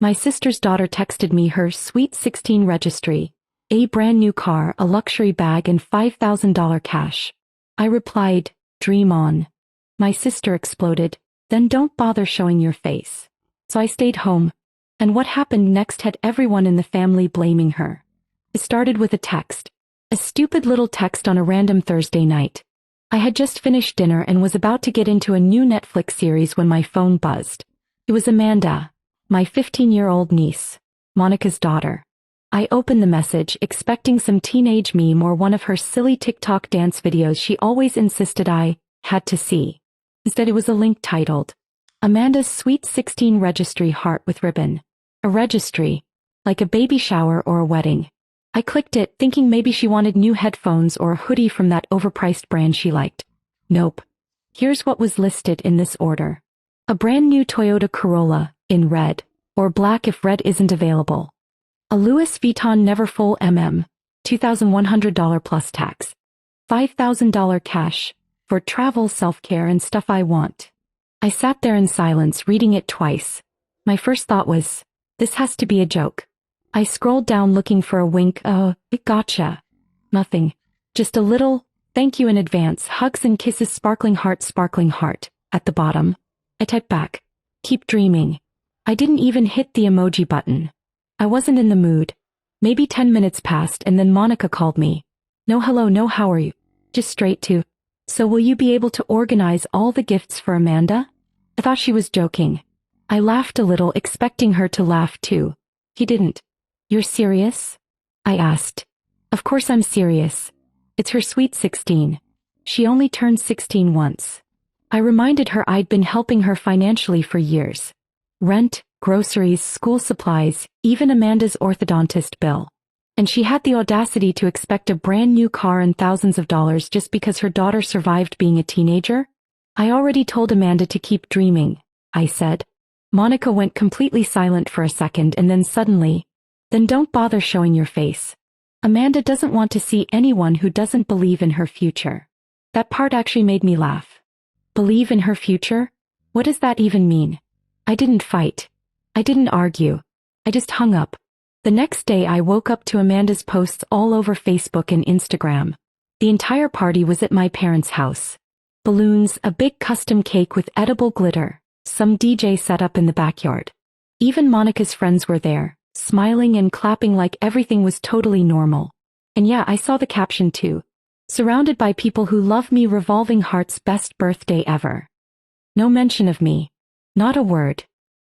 My sister's daughter texted me her sweet 16 registry, a brand new car, a luxury bag and $5,000 cash. I replied, dream on. My sister exploded, then don't bother showing your face. So I stayed home, and what happened next had everyone in the family blaming her. It started with a text. A stupid little text on a random Thursday night. I had just finished dinner and was about to get into a new Netflix series when my phone buzzed. It was Amanda, my 15-year-old niece, Monica's daughter. I opened the message expecting some teenage meme or one of her silly TikTok dance videos she always insisted I had to see. Instead it was a link titled, Amanda's Sweet 16 Registry Heart with Ribbon. A registry, like a baby shower or a wedding. I clicked it thinking maybe she wanted new headphones or a hoodie from that overpriced brand she liked. Nope. Here's what was listed in this order. A brand new Toyota Corolla, in red, or black if red isn't available. A Louis Vuitton Neverfull $2,100 plus tax. $5,000 cash, for travel, self-care and stuff I want. I sat there in silence reading it twice. My first thought was, this has to be a joke. I scrolled down looking for a wink, it gotcha. Nothing. Just a little, thank you in advance, hugs and kisses, sparkling heart, at the bottom. I typed back, keep dreaming. I didn't even hit the emoji button. I wasn't in the mood. Maybe 10 minutes passed and then Monica called me. No hello, no how are you? Just straight to, so will you be able to organize all the gifts for Amanda? I thought she was joking. I laughed a little, expecting her to laugh too. He didn't. You're serious? I asked. Of course I'm serious. It's her sweet 16. She only turned 16 once. I reminded her I'd been helping her financially for years. Rent, groceries, school supplies, even Amanda's orthodontist bill. And she had the audacity to expect a brand new car and thousands of dollars just because her daughter survived being a teenager? I already told Amanda to keep dreaming, I said. Monica went completely silent for a second and then suddenly, then don't bother showing your face. Amanda doesn't want to see anyone who doesn't believe in her future. That part actually made me laugh. Believe in her future? What does that even mean? I didn't fight. I didn't argue. I just hung up. The next day I woke up to Amanda's posts all over Facebook and Instagram. The entire party was at my parents' house. Balloons, a big custom cake with edible glitter, some DJ set up in the backyard. Even Monica's friends were there, smiling and clapping like everything was totally normal. And yeah, I saw the caption too. Surrounded by people who love me, revolving hearts, best birthday ever. No mention of me. Not a word.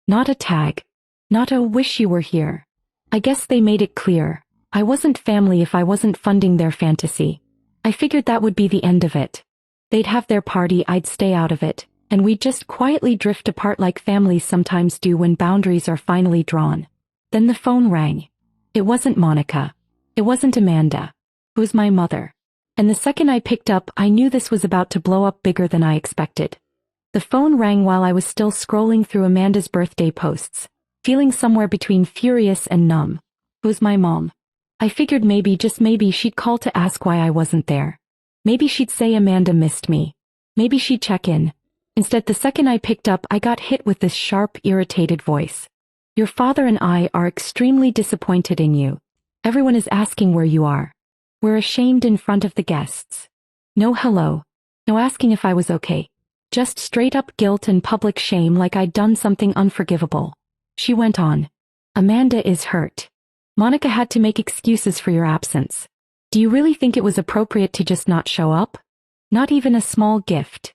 Not a tag. Not a wish you were here. I guess they made it clear. I wasn't family if I wasn't funding their fantasy. I figured that would be the end of it. They'd have their party, I'd stay out of it, and we'd just quietly drift apart like families sometimes do when boundaries are finally drawn. Then the phone rang. It wasn't Monica. It wasn't Amanda. It was my mother. And the second I picked up, I knew this was about to blow up bigger than I expected. The phone rang while I was still scrolling through Amanda's birthday posts, feeling somewhere between furious and numb. It was my mom. I figured maybe, just maybe, she'd call to ask why I wasn't there. Maybe she'd say Amanda missed me. Maybe she'd check in. Instead, the second I picked up, I got hit with this sharp, irritated voice. Your father and I are extremely disappointed in you. Everyone is asking where you are. We're ashamed in front of the guests. No hello. No asking if I was okay. Just straight up guilt and public shame like I'd done something unforgivable. She went on. Amanda is hurt. Monica had to make excuses for your absence. Do you really think it was appropriate to just not show up? Not even a small gift.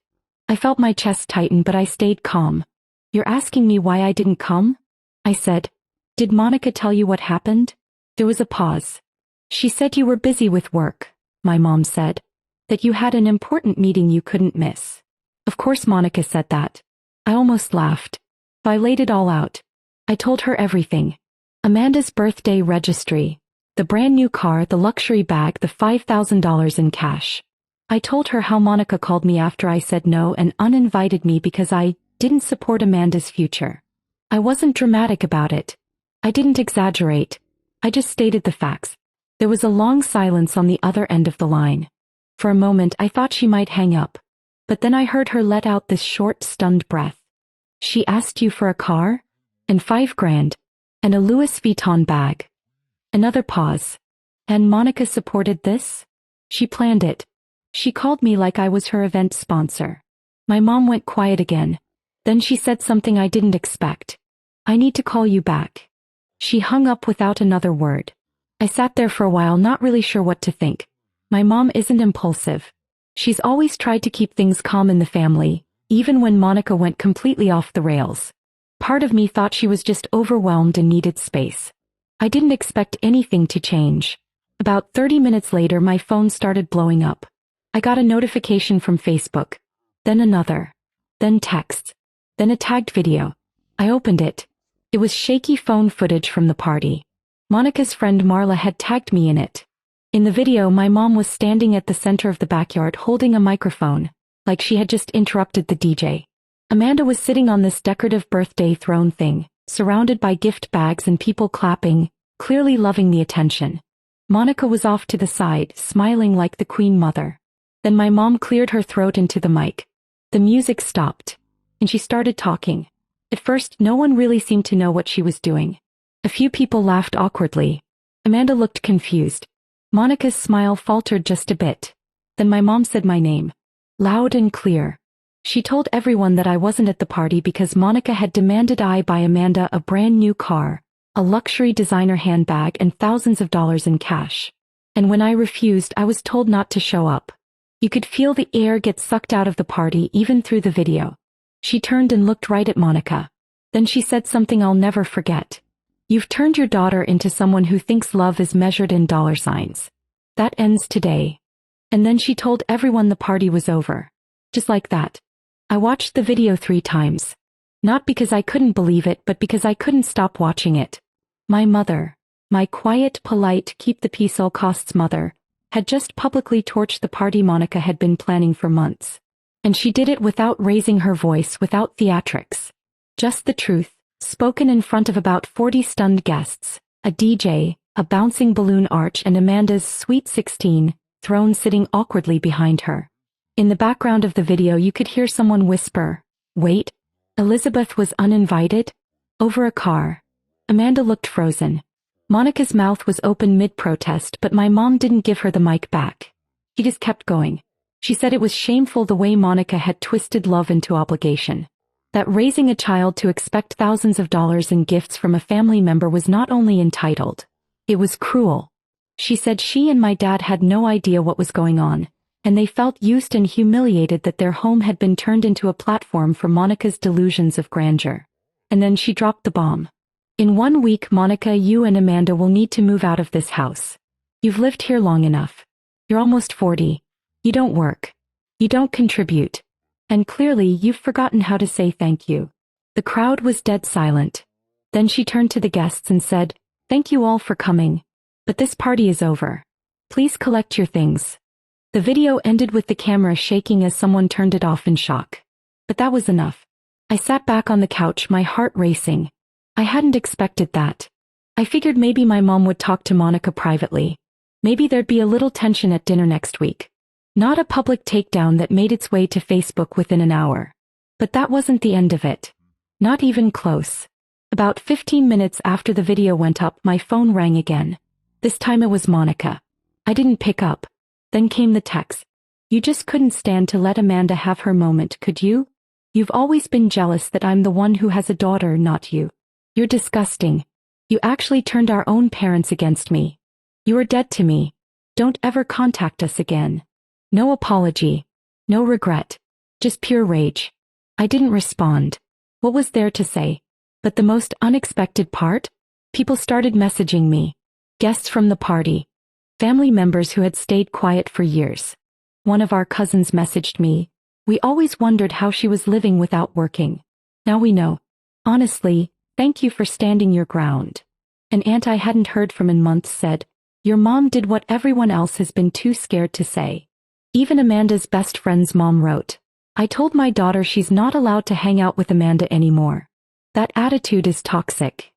I felt my chest tighten, but I stayed calm. You're asking me why I didn't come? I said. Did Monica tell you what happened? There was a pause. She said you were busy with work, my mom said. That you had an important meeting you couldn't miss. Of course Monica said that. I almost laughed. But I laid it all out. I told her everything. Amanda's birthday registry. The brand new car, the luxury bag, the $5,000 in cash. I told her how Monica called me after I said no and uninvited me because I didn't support Amanda's future. I wasn't dramatic about it. I didn't exaggerate. I just stated the facts. There was a long silence on the other end of the line. For a moment I thought she might hang up. But then I heard her let out this short, stunned breath. She asked you for a car? And $5,000. and a Louis Vuitton bag. Another pause. And Monica supported this? She planned it. She called me like I was her event sponsor. My mom went quiet again. Then she said something I didn't expect. I need to call you back. She hung up without another word. I sat there for a while, not really sure what to think. My mom isn't impulsive. She's always tried to keep things calm in the family, even when Monica went completely off the rails. Part of me thought she was just overwhelmed and needed space. I didn't expect anything to change. About 30 minutes later, my phone started blowing up. I got a notification from Facebook. Then another. Then texts. Then a tagged video. I opened it. It was shaky phone footage from the party. Monica's friend Marla had tagged me in it. In the video, my mom was standing at the center of the backyard holding a microphone, like she had just interrupted the DJ. Amanda was sitting on this decorative birthday throne thing, surrounded by gift bags and people clapping, clearly loving the attention. Monica was off to the side, smiling like the Queen Mother. Then my mom cleared her throat into the mic. The music stopped, and she started talking. At first, no one really seemed to know what she was doing. A few people laughed awkwardly. Amanda looked confused. Monica's smile faltered just a bit. Then my mom said my name. Loud and clear. She told everyone that I wasn't at the party because Monica had demanded I buy Amanda a brand new car, a luxury designer handbag, and thousands of dollars in cash. And when I refused, I was told not to show up. You could feel the air get sucked out of the party even through the video. She turned and looked right at Monica. Then she said something I'll never forget. You've turned your daughter into someone who thinks love is measured in dollar signs. That ends today. And then she told everyone the party was over. Just like that. I watched the video 3 times. Not because I couldn't believe it, but because I couldn't stop watching it. My mother, my quiet, polite, keep the peace all costs mother, had just publicly torched the party Monica had been planning for months. And she did it without raising her voice, without theatrics. Just the truth, spoken in front of about 40 stunned guests, a DJ, a bouncing balloon arch, and Amanda's sweet 16, throne sitting awkwardly behind her. In the background of the video you could hear someone whisper, "Wait, Elizabeth was uninvited?" Over a car. Amanda looked frozen. Monica's mouth was open mid-protest, but my mom didn't give her the mic back. She just kept going. She said it was shameful the way Monica had twisted love into obligation. That raising a child to expect thousands of dollars in gifts from a family member was not only entitled, it was cruel. She said she and my dad had no idea what was going on, and they felt used and humiliated that their home had been turned into a platform for Monica's delusions of grandeur. And then she dropped the bomb. In 1 week, Monica, you and Amanda will need to move out of this house. You've lived here long enough. You're almost 40. You don't work. You don't contribute. And clearly you've forgotten how to say thank you. The crowd was dead silent. Then she turned to the guests and said, "Thank you all for coming. But this party is over. Please collect your things." The video ended with the camera shaking as someone turned it off in shock. But that was enough. I sat back on the couch, my heart racing. I hadn't expected that. I figured maybe my mom would talk to Monica privately. Maybe there'd be a little tension at dinner next week. Not a public takedown that made its way to Facebook within an hour. But that wasn't the end of it. Not even close. About 15 minutes after the video went up, my phone rang again. This time it was Monica. I didn't pick up. Then came the text. "You just couldn't stand to let Amanda have her moment, could you? You've always been jealous that I'm the one who has a daughter, not you. You're disgusting. You actually turned our own parents against me. You are dead to me. Don't ever contact us again." No apology. No regret. Just pure rage. I didn't respond. What was there to say? But the most unexpected part? People started messaging me. Guests from the party. Family members who had stayed quiet for years. One of our cousins messaged me. "We always wondered how she was living without working. Now we know. Honestly, thank you for standing your ground." An aunt I hadn't heard from in months said, "Your mom did what everyone else has been too scared to say." Even Amanda's best friend's mom wrote, "I told my daughter she's not allowed to hang out with Amanda anymore. That attitude is toxic."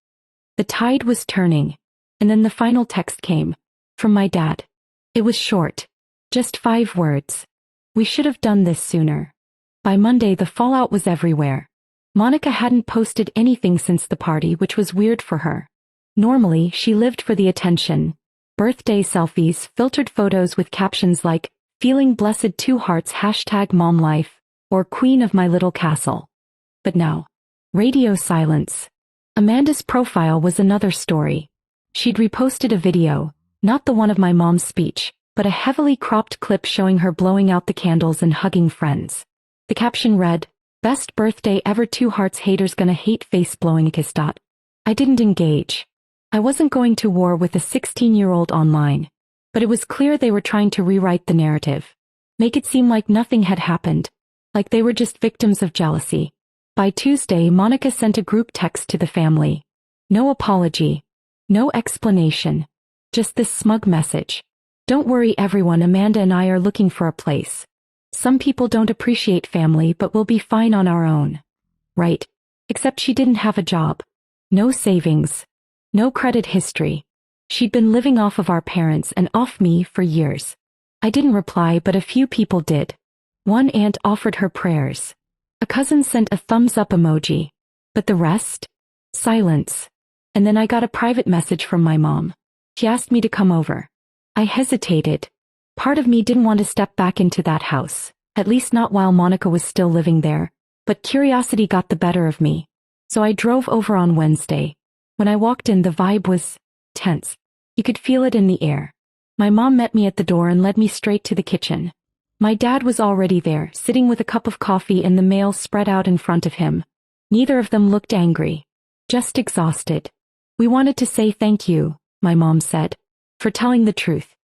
The tide was turning. And then the final text came. From my dad. It was short. Just 5 words. "We should have done this sooner." By Monday the fallout was everywhere. Monica hadn't posted anything since the party, which was weird for her. Normally, she lived for the attention. Birthday selfies, filtered photos with captions like, "Feeling blessed 2 hearts #momlife," or "Queen of my little castle." But now, radio silence. Amanda's profile was another story. She'd reposted a video, not the one of my mom's speech, but a heavily cropped clip showing her blowing out the candles and hugging friends. The caption read, "Best birthday ever 2 hearts haters gonna hate face blowing a kiss. I didn't engage. I wasn't going to war with a 16-year-old online. But it was clear they were trying to rewrite the narrative. Make it seem like nothing had happened. Like they were just victims of jealousy. By Tuesday, Monica sent a group text to the family. No apology. No explanation. Just this smug message. "Don't worry everyone, Amanda and I are looking for a place. Some people don't appreciate family but we'll be fine on our own." Right. Except she didn't have a job. No savings. No credit history. She'd been living off of our parents and off me for years. I didn't reply but a few people did. One aunt offered her prayers. A cousin sent a thumbs up emoji. But the rest? Silence. And then I got a private message from my mom. She asked me to come over. I hesitated. Part of me didn't want to step back into that house, at least not while Monica was still living there, but curiosity got the better of me. So I drove over on Wednesday. When I walked in, the vibe was tense. You could feel it in the air. My mom met me at the door and led me straight to the kitchen. My dad was already there, sitting with a cup of coffee and the mail spread out in front of him. Neither of them looked angry. Just exhausted. "We wanted to say thank you," my mom said, "for telling the truth.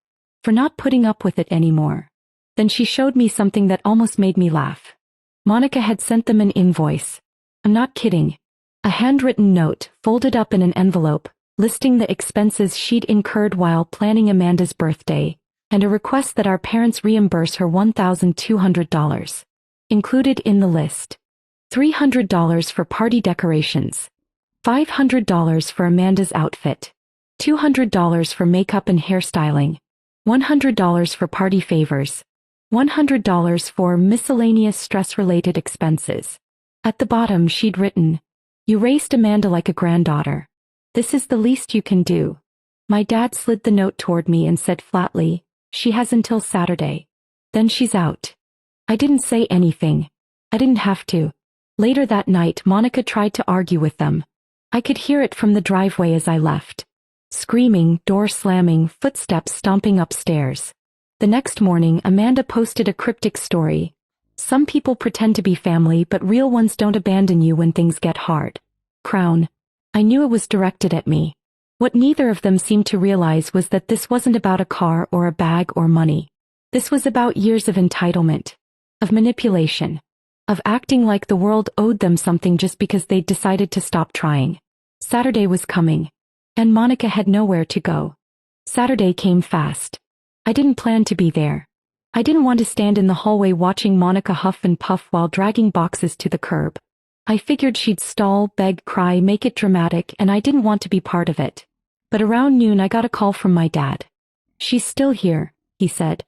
For not putting up with it anymore." Then she showed me something that almost made me laugh. Monica had sent them an invoice. I'm not kidding. A handwritten note, folded up in an envelope, listing the expenses she'd incurred while planning Amanda's birthday, and a request that our parents reimburse her $1,200. Included in the list: $300 for party decorations, $500 for Amanda's outfit, $200 for makeup and hairstyling, $100 for party favors, $100 for miscellaneous stress-related expenses. At the bottom she'd written, "You raised Amanda like a granddaughter. This is the least you can do." My dad slid the note toward me and said flatly, "She has until Saturday. Then she's out." I didn't say anything. I didn't have to. Later that night, Monica tried to argue with them. I could hear it from the driveway as I left. Screaming, door slamming, footsteps stomping upstairs. The next morning, Amanda posted a cryptic story. "Some people pretend to be family, but real ones don't abandon you when things get hard." Crown. I knew it was directed at me. What neither of them seemed to realize was that this wasn't about a car or a bag or money. This was about years of entitlement, of manipulation, of acting like the world owed them something just because they'd decided to stop trying. Saturday was coming, and Monica had nowhere to go. Saturday came fast. I didn't plan to be there. I didn't want to stand in the hallway watching Monica huff and puff while dragging boxes to the curb. I figured she'd stall, beg, cry, make it dramatic, and I didn't want to be part of it. But around noon I got a call from my dad. "She's still here," he said.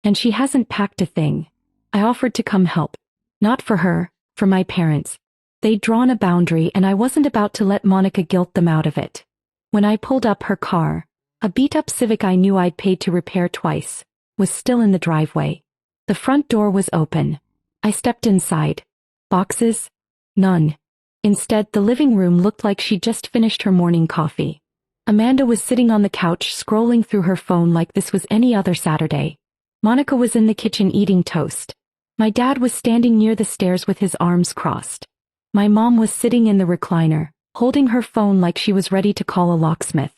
"And she hasn't packed a thing." I offered to come help. Not for her, for my parents. They'd drawn a boundary and I wasn't about to let Monica guilt them out of it. When I pulled up, her car, a beat-up Civic I knew I'd paid to repair twice, was still in the driveway. The front door was open. I stepped inside. Boxes? None. Instead, the living room looked like she'd just finished her morning coffee. Amanda was sitting on the couch scrolling through her phone like this was any other Saturday. Monica was in the kitchen eating toast. My dad was standing near the stairs with his arms crossed. My mom was sitting in the recliner, holding her phone like she was ready to call a locksmith.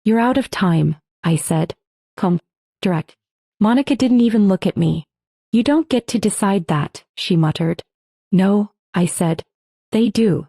"You're out of time," I said. "Come, direct." Monica didn't even look at me. "You don't get to decide that," she muttered. "No," I said. "They do."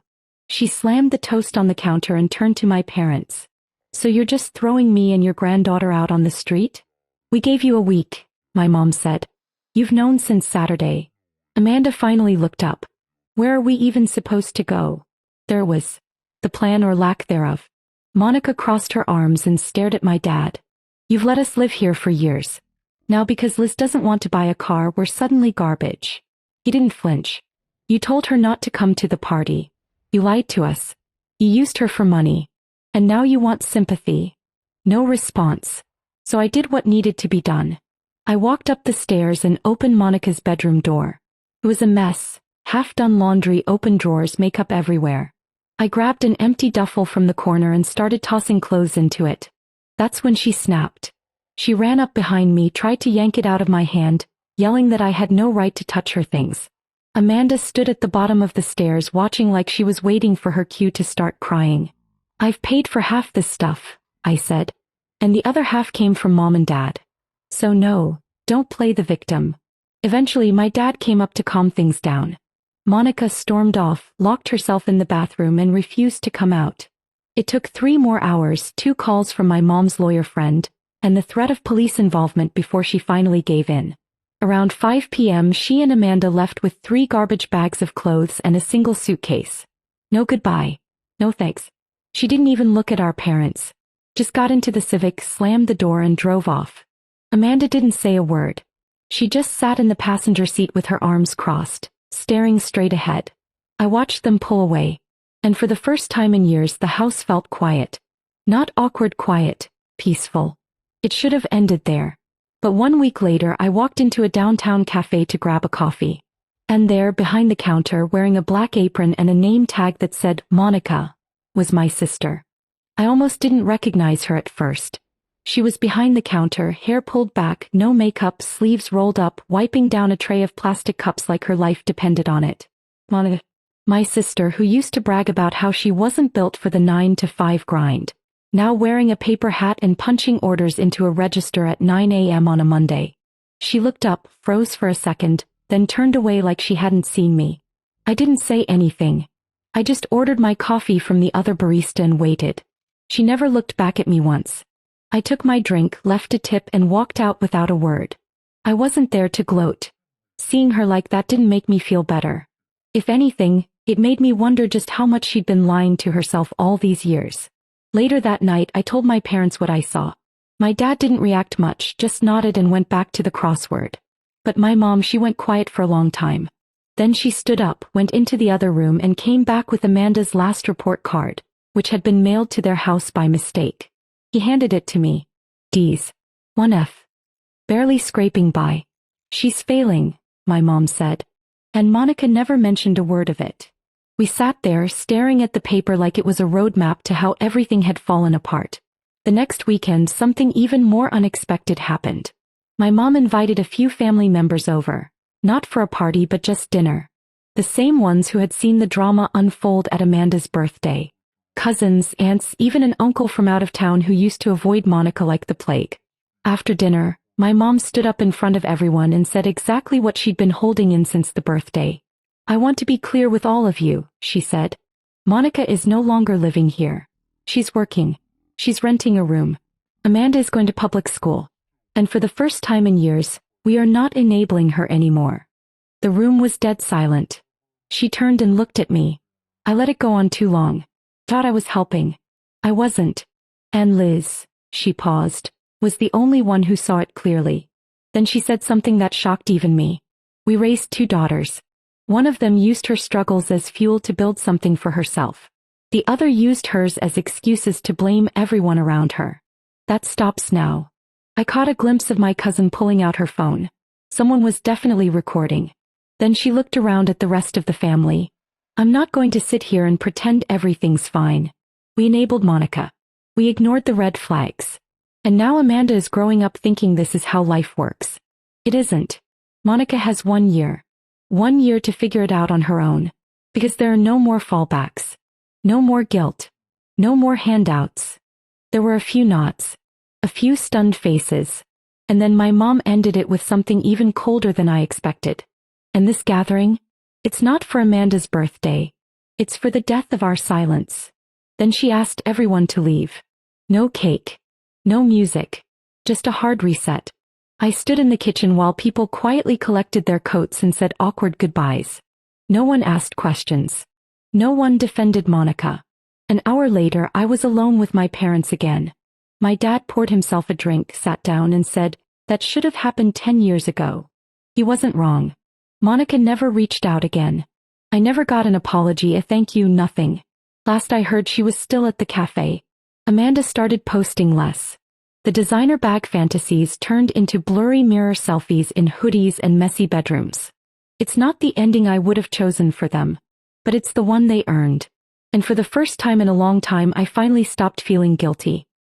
She slammed the toast on the counter and turned to my parents. "So you're just throwing me and your granddaughter out on the street?" "We gave you a week," my mom said. "You've known since Saturday." Amanda finally looked up. "Where are we even supposed to go?" There was the plan or lack thereof. Monica crossed her arms and stared at my dad. "You've let us live here for years. Now because Liz doesn't want to buy a car, we're suddenly garbage." He didn't flinch. "You told her not to come to the party. You lied to us. You used her for money. And now you want sympathy. No response. So I did what needed to be done. I walked up the stairs and opened Monica's bedroom door. It was a mess, half-done laundry, open drawers, makeup everywhere. I grabbed an empty duffel from the corner and started tossing clothes into it. That's when she snapped. She ran up behind me, tried to yank it out of my hand, yelling that I had no right to touch her things. Amanda stood at the bottom of the stairs watching like she was waiting for her cue to start crying. I've paid for half this stuff, I said. And the other half came from Mom and Dad. So no, don't play the victim. Eventually my dad came up to calm things down. Monica stormed off, locked herself in the bathroom and refused to come out. It took 3 more hours, 2 calls from my mom's lawyer friend, and the threat of police involvement before she finally gave in. Around 5 p.m. she and Amanda left with 3 garbage bags of clothes and a single suitcase. No goodbye. No thanks. She didn't even look at our parents. Just got into the Civic, slammed the door and drove off. Amanda didn't say a word. She just sat in the passenger seat with her arms crossed, staring straight ahead. I watched them pull away. And for the first time in years the house felt quiet. Not awkward quiet, peaceful. It should have ended there. But 1 week later I walked into a downtown cafe to grab a coffee. And there, behind the counter, wearing a black apron and a name tag that said Monica, was my sister. I almost didn't recognize her at first. She was behind the counter, hair pulled back, no makeup, sleeves rolled up, wiping down a tray of plastic cups like her life depended on it. Monica, my sister, who used to brag about how she wasn't built for the 9-to-5 grind, now wearing a paper hat and punching orders into a register at 9 a.m. on a Monday. She looked up, froze for a second, then turned away like she hadn't seen me. I didn't say anything. I just ordered my coffee from the other barista and waited. She never looked back at me once. I took my drink, left a tip and walked out without a word. I wasn't there to gloat. Seeing her like that didn't make me feel better. If anything, it made me wonder just how much she'd been lying to herself all these years. Later that night I told my parents what I saw. My dad didn't react much, just nodded and went back to the crossword. But my mom, she went quiet for a long time. Then she stood up, went into the other room and came back with Amanda's last report card, which had been mailed to their house by mistake. He handed it to me. D's. 1F. Barely scraping by. She's failing, my mom said. And Monica never mentioned a word of it. We sat there, staring at the paper like it was a roadmap to how everything had fallen apart. The next weekend, something even more unexpected happened. My mom invited a few family members over. Not for a party but just dinner. The same ones who had seen the drama unfold at Amanda's birthday. Cousins, aunts, even an uncle from out of town who used to avoid Monica like the plague. After dinner, my mom stood up in front of everyone and said exactly what she'd been holding in since the birthday. I want to be clear with all of you, she said. Monica is no longer living here. She's working. She's renting a room. Amanda is going to public school. And for the first time in years, we are not enabling her anymore. The room was dead silent. She turned and looked at me. I let it go on too long. Thought I was helping. I wasn't. And Liz, she paused, was the only one who saw it clearly. Then she said something that shocked even me. We raised 2 daughters. One of them used her struggles as fuel to build something for herself. The other used hers as excuses to blame everyone around her. That stops now. I caught a glimpse of my cousin pulling out her phone. Someone was definitely recording. Then she looked around at the rest of the family. I'm not going to sit here and pretend everything's fine. We enabled Monica. We ignored the red flags. And now Amanda is growing up thinking this is how life works. It isn't. Monica has 1 year. 1 year to figure it out on her own. Because there are no more fallbacks. No more guilt. No more handouts. There were a few nods. A few stunned faces. And then my mom ended it with something even colder than I expected. And this gathering? It's not for Amanda's birthday. It's for the death of our silence. Then she asked everyone to leave. No cake. No music. Just a hard reset. I stood in the kitchen while people quietly collected their coats and said awkward goodbyes. No one asked questions. No one defended Monica. An hour later I was alone with my parents again. My dad poured himself a drink, sat down and said, that should have happened 10 years ago. He wasn't wrong. Monica never reached out again. I never got an apology, a thank you, nothing. Last I heard she was still at the cafe. Amanda started posting less. The designer bag fantasies turned into blurry mirror selfies in hoodies and messy bedrooms. It's not the ending I would have chosen for them, but it's the one they earned. And for the first time in a long time I finally stopped feeling guilty.